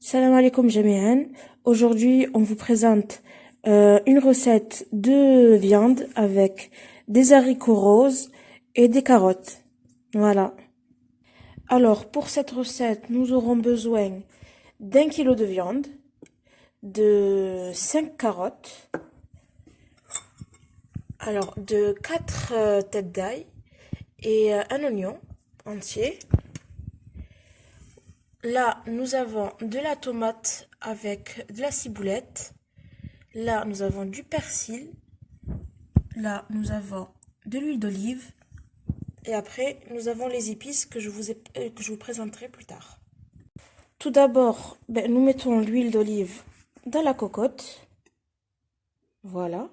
Salam alaikum jami'an. Aujourd'hui, on vous présente une recette de viande avec des haricots roses et des carottes. Voilà. Alors, pour cette recette, nous aurons besoin d'1 kilo de viande, de 5 carottes, alors de 4 têtes d'ail et un oignon entier. Là, nous avons de la tomate avec de la ciboulette. Là, nous avons du persil. Là, nous avons de l'huile d'olive. Et après, nous avons les épices que je vous présenterai plus tard. Tout d'abord, nous mettons l'huile d'olive dans la cocotte. Voilà.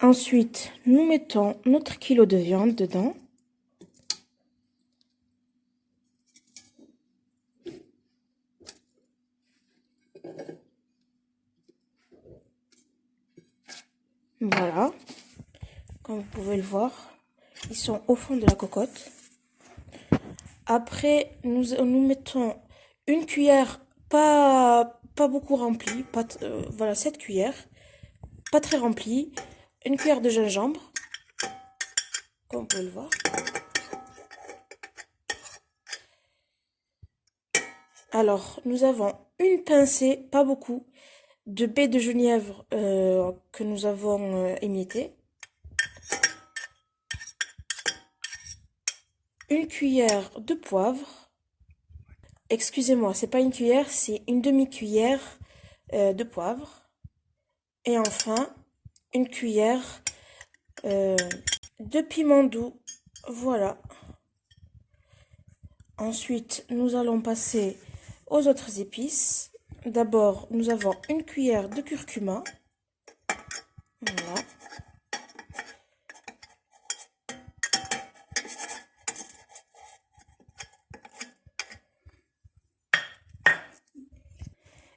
Ensuite, nous mettons notre kilo de viande dedans. Voilà. Comme vous pouvez le voir, ils sont au fond de la cocotte. Après, nous mettons une cuillère, pas beaucoup remplie, voilà, cette cuillère, pas très remplie, une cuillère de gingembre, comme vous pouvez le voir. Alors, nous avons une pincée, pas beaucoup, de baies de genièvre que nous avons émiettées. Une cuillère de poivre. Excusez-moi, c'est pas une cuillère, c'est une demi-cuillère de poivre. Et enfin, une cuillère de piment doux. Voilà. Ensuite, nous allons passer aux autres épices. D'abord, nous avons une cuillère de curcuma. Voilà.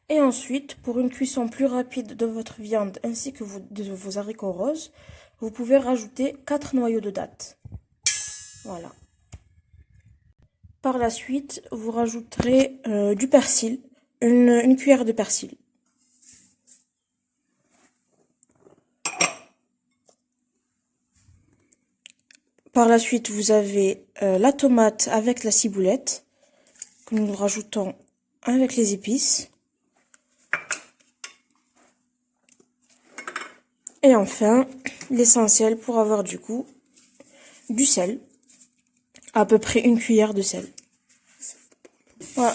Et ensuite, pour une cuisson plus rapide de votre viande ainsi que de vos haricots roses, vous pouvez rajouter 4 noyaux de dattes. Voilà. Par la suite, vous rajouterez du persil, une cuillère de persil. Par la suite, vous avez la tomate avec la ciboulette que nous rajoutons avec les épices. Et enfin, l'essentiel pour avoir du goût, du sel. À peu près une cuillère de sel. Voilà.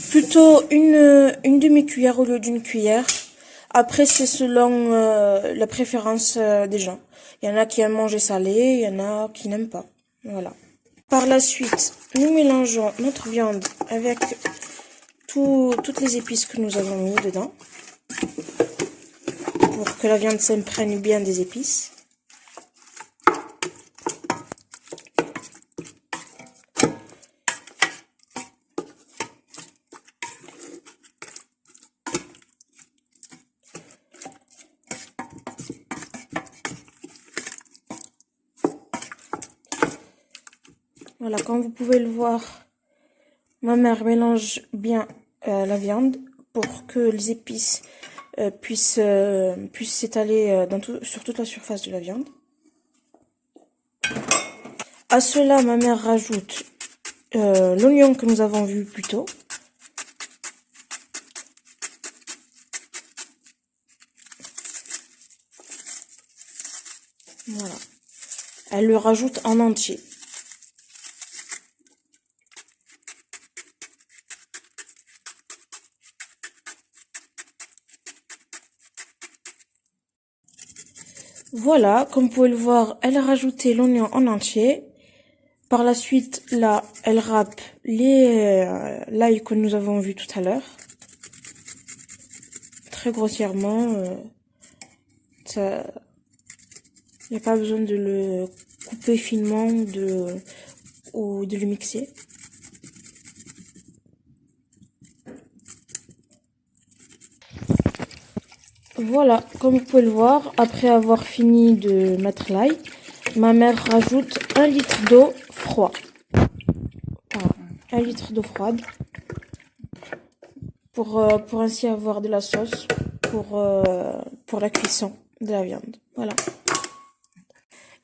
Plutôt une demi-cuillère au lieu d'une cuillère. Après, c'est selon la préférence des gens. Il y en a qui aiment manger salé, il y en a qui n'aiment pas. Voilà. Par la suite, nous mélangeons notre viande avec toutes les épices que nous avons mis dedans. Pour que la viande s'imprègne bien des épices. Voilà, comme vous pouvez le voir, ma mère mélange bien la viande pour que les épices puissent s'étaler sur toute la surface de la viande. À cela, ma mère rajoute l'oignon que nous avons vu plus tôt. Voilà. Elle le rajoute en entier. Voilà, comme vous pouvez le voir, elle a rajouté l'oignon en entier. Par la suite, là, elle râpe l'ail que nous avons vu tout à l'heure. Très grossièrement. Il n'y a pas besoin de le couper finement ou de le mixer. Voilà, comme vous pouvez le voir, après avoir fini de mettre l'ail, ma mère rajoute 1 litre d'eau froide. Voilà, 1 litre d'eau froide pour ainsi avoir de la sauce pour la cuisson de la viande. Voilà.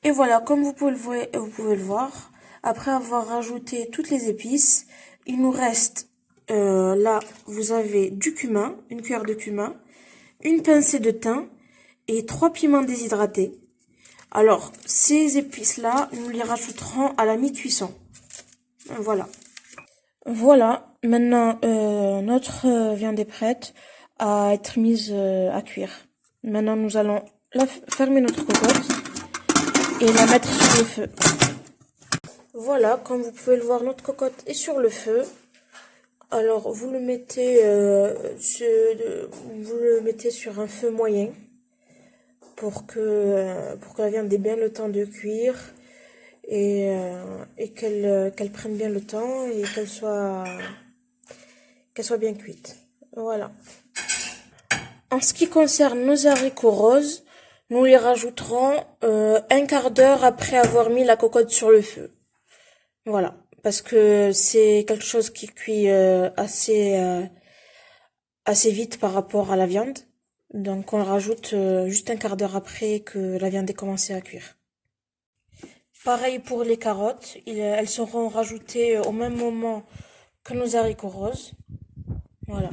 Et voilà, comme vous pouvez le voir, après avoir rajouté toutes les épices, il nous reste, là, vous avez du cumin, une cuillère de cumin, une pincée de thym et 3 piments déshydratés. Alors, ces épices-là, nous les rajouterons à la mi-cuisson. Voilà. Voilà, maintenant, notre viande est prête à être mise à cuire. Maintenant, nous allons fermer notre cocotte et la mettre sur le feu. Voilà, comme vous pouvez le voir, notre cocotte est sur le feu. Alors, vous le mettez sur un feu moyen pour que la viande ait bien le temps de cuire et qu'elle prenne bien le temps et qu'elle soit bien cuite. Voilà. En ce qui concerne nos haricots roses, nous les rajouterons un quart d'heure après avoir mis la cocotte sur le feu. Voilà, parce que c'est quelque chose qui cuit assez vite par rapport à la viande. Donc on le rajoute juste un quart d'heure après que la viande ait commencé à cuire. Pareil pour les carottes, elles seront rajoutées au même moment que nos haricots roses. Voilà.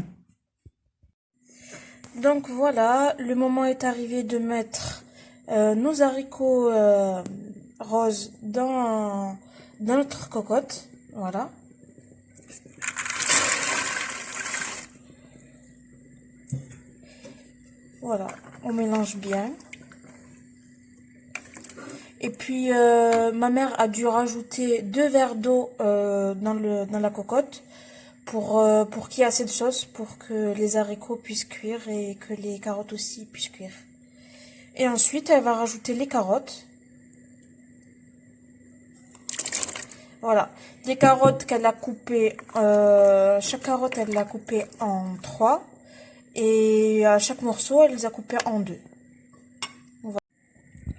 Donc voilà, le moment est arrivé de mettre nos haricots roses dans notre cocotte. Voilà. Voilà, on mélange bien. Et puis ma mère a dû rajouter 2 verres d'eau dans la cocotte pour qu'il y ait assez de sauce pour que les haricots puissent cuire et que les carottes aussi puissent cuire. Et ensuite, elle va rajouter les carottes. Voilà, les carottes qu'elle a coupées, chaque carotte elle l'a coupée en 3 et à chaque morceau elle les a coupées en 2.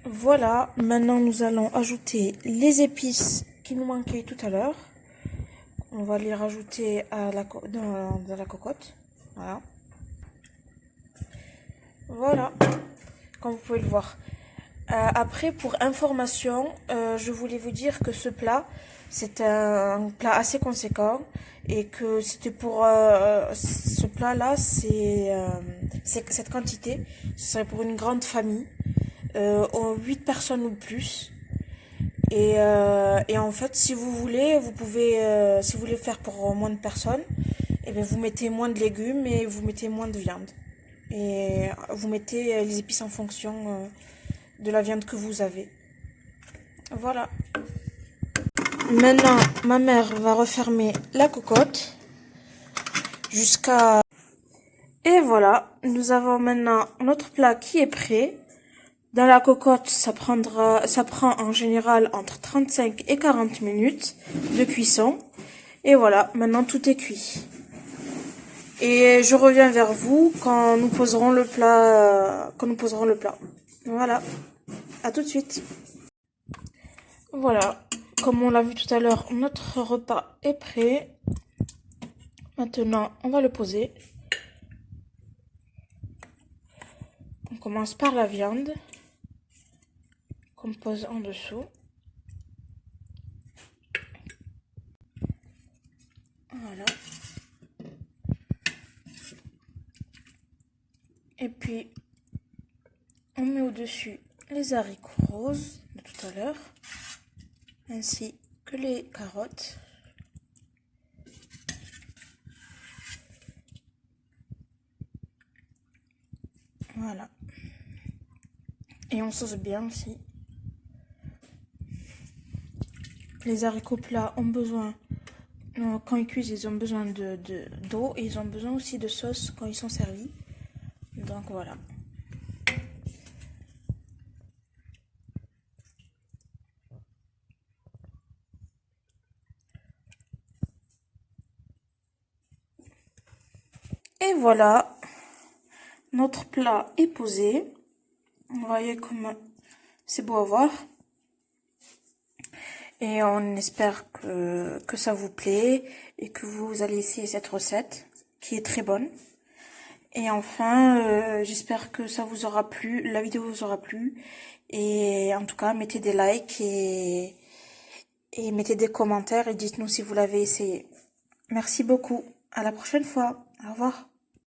Voilà, maintenant nous allons ajouter les épices qui nous manquaient tout à l'heure. On va les rajouter dans la cocotte. Voilà. Voilà, comme vous pouvez le voir. Après, pour information, je voulais vous dire que ce plat, c'est un plat assez conséquent et que c'était pour ce plat-là, cette quantité, ce serait pour une grande famille, 8 personnes ou plus. Et en fait, si vous voulez, si vous voulez faire pour moins de personnes, et bien vous mettez moins de légumes et vous mettez moins de viande. Et vous mettez les épices en fonction de la viande que vous avez. Voilà. Maintenant, ma mère va refermer la cocotte jusqu'à... Et voilà, nous avons maintenant notre plat qui est prêt. Dans la cocotte, ça prend en général entre 35 et 40 minutes de cuisson. Et voilà, maintenant tout est cuit. Et je reviens vers vous quand nous poserons le plat. Voilà, à tout de suite. Voilà, comme on l'a vu tout à l'heure, notre repas est prêt. Maintenant, on va le poser. On commence par la viande qu'on pose en dessous. Voilà. Et puis, on met au-dessus les haricots roses de tout à l'heure, ainsi que les carottes. Voilà. Et on sauce bien aussi. Les haricots plats ont besoin, quand ils cuisent, ils ont besoin d'eau et ils ont besoin aussi de sauce quand ils sont servis. Donc voilà. Et voilà, notre plat est posé. Vous voyez comme c'est beau à voir. Et on espère que ça vous plaît et que vous allez essayer cette recette qui est très bonne. Et enfin, j'espère que ça vous aura plu, la vidéo vous aura plu. Et en tout cas, mettez des likes et mettez des commentaires et dites-nous si vous l'avez essayé. Merci beaucoup. À la prochaine fois. Au revoir.